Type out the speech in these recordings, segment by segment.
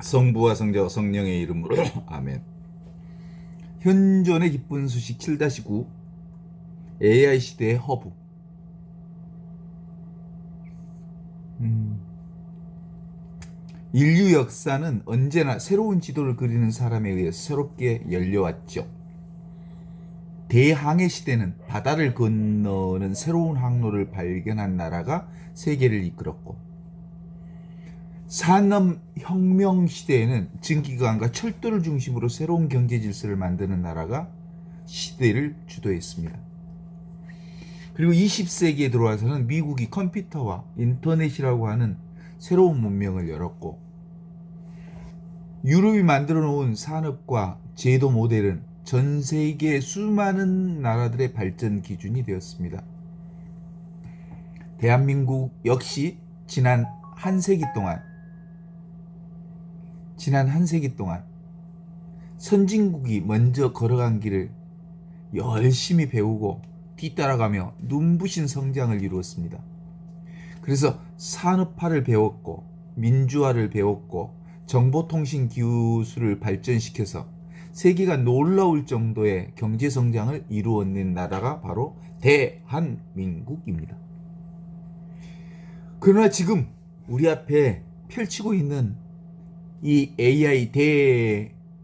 성부와 성자와 성령의 이름으로 아멘. 현존의 기쁜 소식 7-9 AI 시대의 허브. 인류 역사는 언제나 새로운 지도를 그리는 사람에 의해 새롭게 열려왔죠. 대항해 시대는 바다를 건너는 새로운 항로를 발견한 나라가 세계를 이끌었고, 산업혁명 시대에는 증기관과 철도를 중심으로 새로운 경제 질서를 만드는 나라가 시대를 주도했습니다. 그리고 20세기에 들어와서는 미국이 컴퓨터와 인터넷이라고 하는 새로운 문명을 열었고, 유럽이 만들어 놓은 산업과 제도 모델은 전 세계 수많은 나라들의 발전 기준이 되었습니다. 대한민국 역시 지난 한 세기 동안 선진국이 먼저 걸어간 길을 열심히 배우고 뒤따라가며 눈부신 성장을 이루었습니다. 그래서 산업화를 배웠고, 민주화를 배웠고, 정보통신 기술을 발전시켜서 세계가 놀라울 정도의 경제성장을 이루어낸 나라가 바로 대한민국입니다. 그러나 지금 우리 앞에 펼치고 있는 이 AI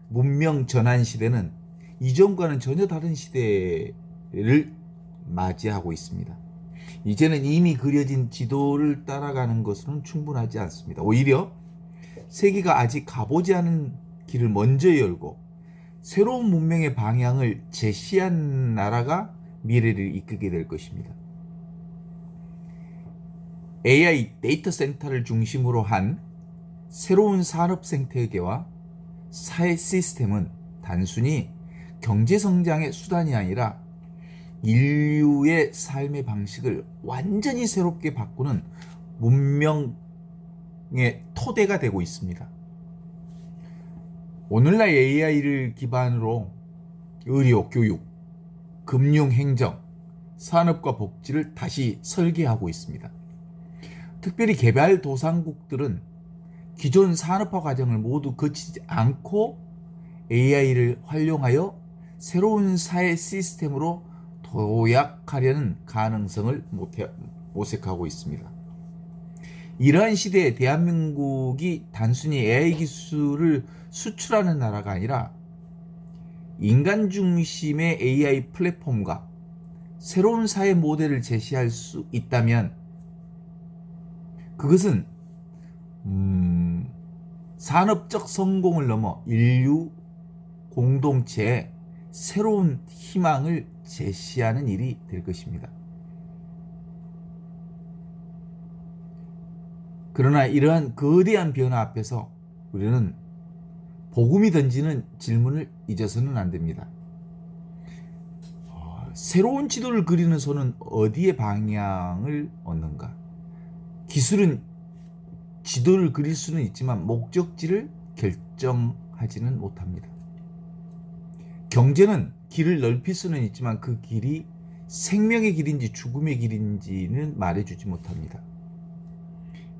대문명 전환 시대는 이전과는 전혀 다른 시대를 맞이하고 있습니다. 이제는 이미 그려진 지도를 따라가는 것으로는 충분하지 않습니다. 오히려 세계가 아직 가보지 않은 길을 먼저 열고 새로운 문명의 방향을 제시한 나라가 미래를 이끌게 될 것입니다. AI 데이터 센터를 중심으로 한 새로운 산업 생태계와 사회 시스템은 단순히 경제 성장의 수단이 아니라 인류의 삶의 방식을 완전히 새롭게 바꾸는 문명의 토대가 되고 있습니다. 오늘날 AI를 기반으로 의료, 교육, 금융, 행정, 산업과 복지를 다시 설계하고 있습니다. 특별히 개발도상국들은 기존 산업화 과정을 모두 거치지 않고 AI를 활용하여 새로운 사회 시스템으로 도약하려는 가능성을 모색하고 있습니다. 이러한 시대에 대한민국이 단순히 AI 기술을 수출하는 나라가 아니라 인간 중심의 AI 플랫폼과 새로운 사회 모델을 제시할 수 있다면 그것은 산업적 성공을 넘어 인류 공동체의 새로운 희망을 제시하는 일이 될 것입니다. 그러나 이러한 거대한 변화 앞에서 우리는 복음이 던지는 질문을 잊어서는 안 됩니다. 새로운 지도를 그리는 손은 어디에 방향을 얻는가? 기술은 지도를 그릴 수는 있지만 목적지를 결정하지는 못합니다. 경제는 길을 넓힐 수는 있지만 그 길이 생명의 길인지 죽음의 길인지는 말해주지 못합니다.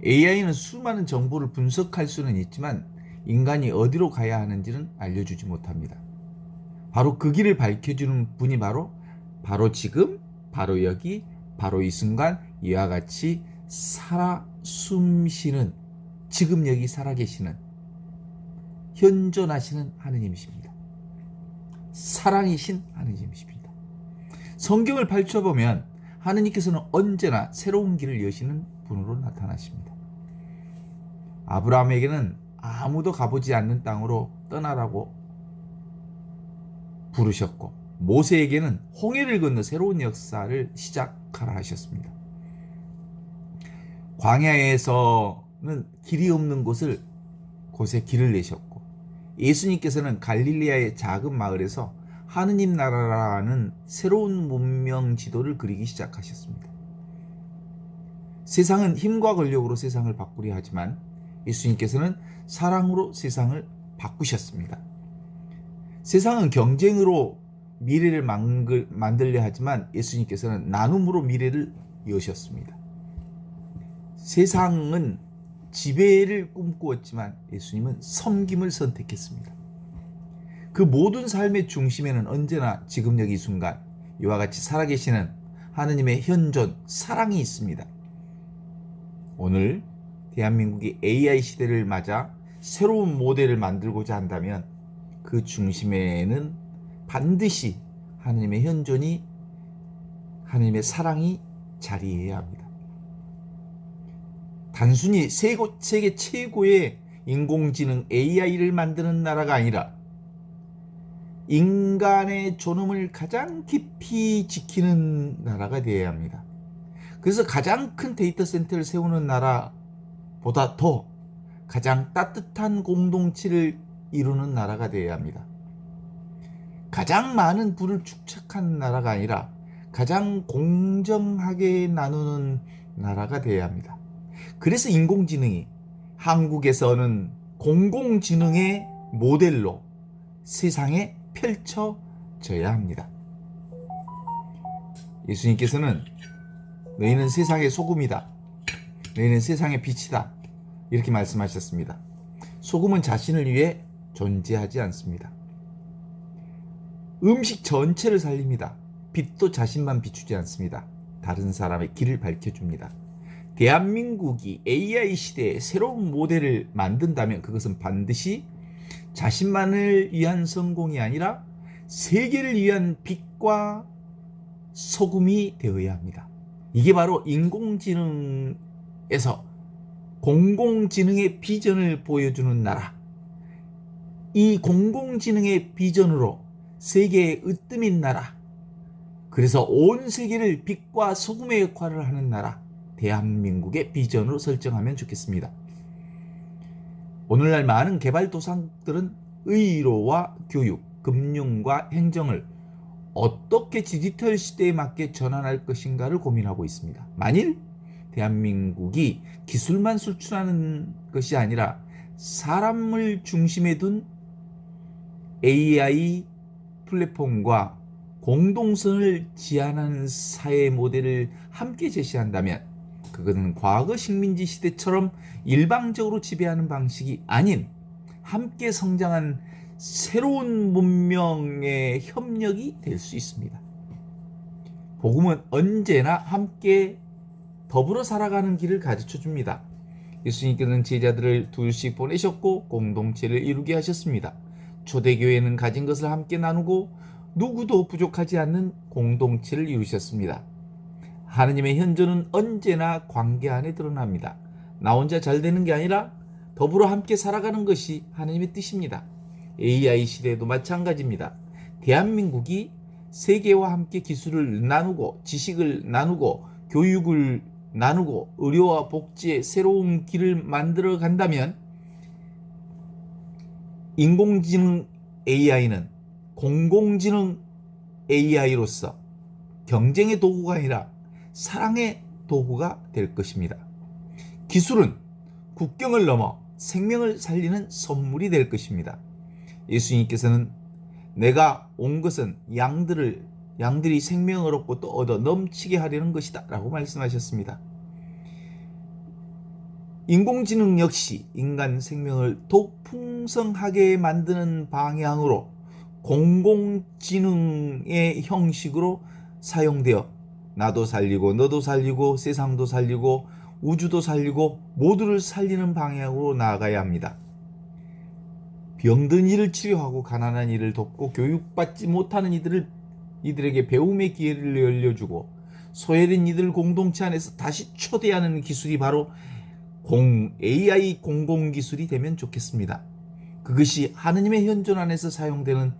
AI는 수많은 정보를 분석할 수는 있지만 인간이 어디로 가야 하는지는 알려주지 못합니다. 바로 그 길을 밝혀주는 분이 바로 지금, 바로 여기, 바로 이 순간 이와 같이 살아 숨쉬는, 지금 여기 살아계시는, 현존하시는 하느님이십니다. 사랑이신 하느님이십니다. 성경을 펼쳐보면 하느님께서는 언제나 새로운 길을 여시는 분으로 나타나십니다. 아브라함에게는 아무도 가보지 않는 땅으로 떠나라고 부르셨고, 모세에게는 홍해를 건너 새로운 역사를 시작하라 하셨습니다. 광야에서는 길이 없는 곳에 길을 내셨고, 예수님께서는 갈릴리아의 작은 마을에서 하느님 나라라는 새로운 문명 지도를 그리기 시작하셨습니다. 세상은 힘과 권력으로 세상을 바꾸려 하지만 예수님께서는 사랑으로 세상을 바꾸셨습니다. 세상은 경쟁으로 미래를 만들려 하지만 예수님께서는 나눔으로 미래를 여셨습니다. 세상은 지배를 꿈꾸었지만 예수님은 섬김을 선택했습니다. 그 모든 삶의 중심에는 언제나 지금 여기 이 순간 이와 같이 살아계시는 하느님의 현존, 사랑이 있습니다. 오늘 대한민국이 AI 시대를 맞아 새로운 모델을 만들고자 한다면 그 중심에는 반드시 하느님의 현존이, 하느님의 사랑이 자리해야 합니다. 단순히 세계 최고의 인공지능 AI를 만드는 나라가 아니라 인간의 존엄을 가장 깊이 지키는 나라가 되어야 합니다. 그래서 가장 큰 데이터 센터를 세우는 나라보다 더 가장 따뜻한 공동체를 이루는 나라가 되어야 합니다. 가장 많은 부를 축적하는 나라가 아니라 가장 공정하게 나누는 나라가 되어야 합니다. 그래서 인공지능이 한국에서는 공공지능의 모델로 세상에 펼쳐져야 합니다. 예수님께서는 너희는 세상의 소금이다, 너희는 세상의 빛이다, 이렇게 말씀하셨습니다. 소금은 자신을 위해 존재하지 않습니다. 음식 전체를 살립니다. 빛도 자신만 비추지 않습니다. 다른 사람의 길을 밝혀줍니다. 대한민국이 AI 시대의 새로운 모델을 만든다면 그것은 반드시 자신만을 위한 성공이 아니라 세계를 위한 빛과 소금이 되어야 합니다. 이게 바로 인공지능에서 공공지능의 비전을 보여주는 나라. 이 공공지능의 비전으로 세계의 으뜸인 나라. 그래서 온 세계를 빛과 소금의 역할을 하는 나라. 대한민국의 비전으로 설정하면 좋겠습니다. 오늘날 많은 개발도상들은 의료와 교육, 금융과 행정을 어떻게 디지털 시대에 맞게 전환할 것인가를 고민하고 있습니다. 만일 대한민국이 기술만 수출하는 것이 아니라 사람을 중심에 둔 AI 플랫폼과 공동선을 지향하는 사회 모델을 함께 제시한다면 그것은 과거 식민지 시대처럼 일방적으로 지배하는 방식이 아닌 함께 성장한 새로운 문명의 협력이 될 수 있습니다. 복음은 언제나 함께 더불어 살아가는 길을 가르쳐 줍니다. 예수님께서는 제자들을 둘씩 보내셨고 공동체를 이루게 하셨습니다. 초대교회는 가진 것을 함께 나누고 누구도 부족하지 않는 공동체를 이루셨습니다. 하느님의 현존은 언제나 관계 안에 드러납니다. 나 혼자 잘 되는 게 아니라 더불어 함께 살아가는 것이 하느님의 뜻입니다. AI 시대에도 마찬가지입니다. 대한민국이 세계와 함께 기술을 나누고 지식을 나누고 교육을 나누고 의료와 복지의 새로운 길을 만들어 간다면 인공지능 AI는 공공지능 AI로서 경쟁의 도구가 아니라 사랑의 도구가 될 것입니다. 기술은 국경을 넘어 생명을 살리는 선물이 될 것입니다. 예수님께서는 내가 온 것은 양들이 생명을 얻고 또 얻어 넘치게 하려는 것이다 라고 말씀하셨습니다. 인공지능 역시 인간 생명을 더욱 풍성하게 만드는 방향으로 공공지능의 형식으로 사용되어 나도 살리고 너도 살리고 세상도 살리고 우주도 살리고 모두를 살리는 방향으로 나아가야 합니다. 병든 이를 치료하고 가난한 이를 돕고 교육받지 못하는 이들에게 배움의 기회를 열려주고 소외된 이들 공동체 안에서 다시 초대하는 기술이 바로 AI 공공기술이 되면 좋겠습니다. 그것이 하느님의 현존 안에서 사용되는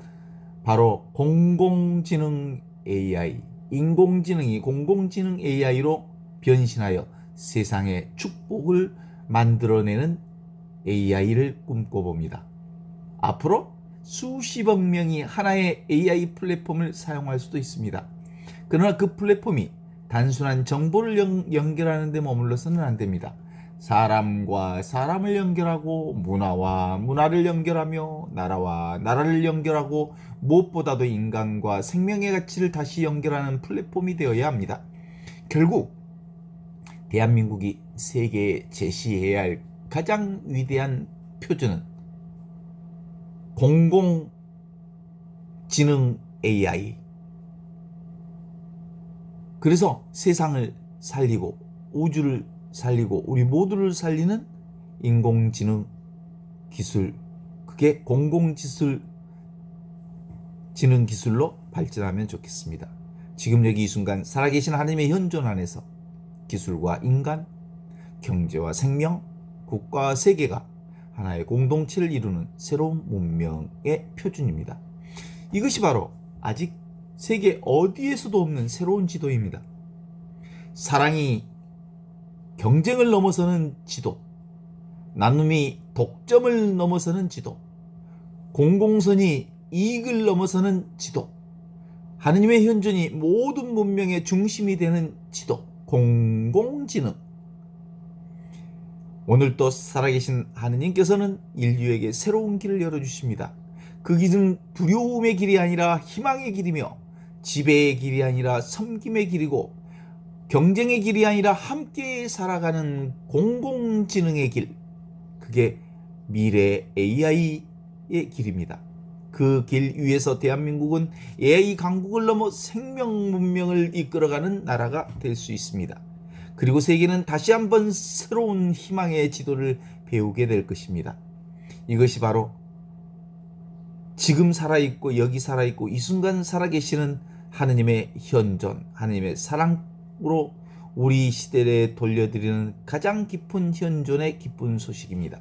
바로 공공지능 AI, 인공지능이 공공지능 AI로 변신하여 세상의 축복을 만들어내는 AI를 꿈꿔봅니다. 앞으로 수십억 명이 하나의 AI 플랫폼을 사용할 수도 있습니다. 그러나 그 플랫폼이 단순한 정보를 연결하는 데 머물러서는 안 됩니다. 사람과 사람을 연결하고 문화와 문화를 연결하며 나라와 나라를 연결하고 무엇보다도 인간과 생명의 가치를 다시 연결하는 플랫폼이 되어야 합니다. 결국 대한민국이 세계에 제시해야 할 가장 위대한 표준은 공공지능 AI. 그래서 세상을 살리고 우주를 살리고 우리 모두를 살리는 인공지능 기술, 그게 공공지능 기술로 발전하면 좋겠습니다. 지금 여기 이 순간 살아계신 하나님의 현존 안에서 기술과 인간, 경제와 생명, 국가와 세계가 하나의 공동체를 이루는 새로운 문명의 표준입니다. 이것이 바로 아직 세계 어디에서도 없는 새로운 지도입니다. 사랑이 경쟁을 넘어서는 지도, 나눔이 독점을 넘어서는 지도, 공공선이 이익을 넘어서는 지도, 하느님의 현존이 모든 문명의 중심이 되는 지도, 공공지능. 오늘도 살아계신 하느님께서는 인류에게 새로운 길을 열어주십니다. 그 길은 두려움의 길이 아니라 희망의 길이며 지배의 길이 아니라 섬김의 길이고 경쟁의 길이 아니라 함께 살아가는 공공지능의 길, 그게 미래 AI의 길입니다. 그 길 위에서 대한민국은 AI 강국을 넘어 생명 문명을 이끌어가는 나라가 될 수 있습니다. 그리고 세계는 다시 한번 새로운 희망의 지도를 배우게 될 것입니다. 이것이 바로 지금 살아있고 여기 살아있고 이 순간 살아계시는 하느님의 현존, 하느님의 사랑으로 우리 시대에 돌려드리는 가장 깊은 현존의 기쁜 소식입니다.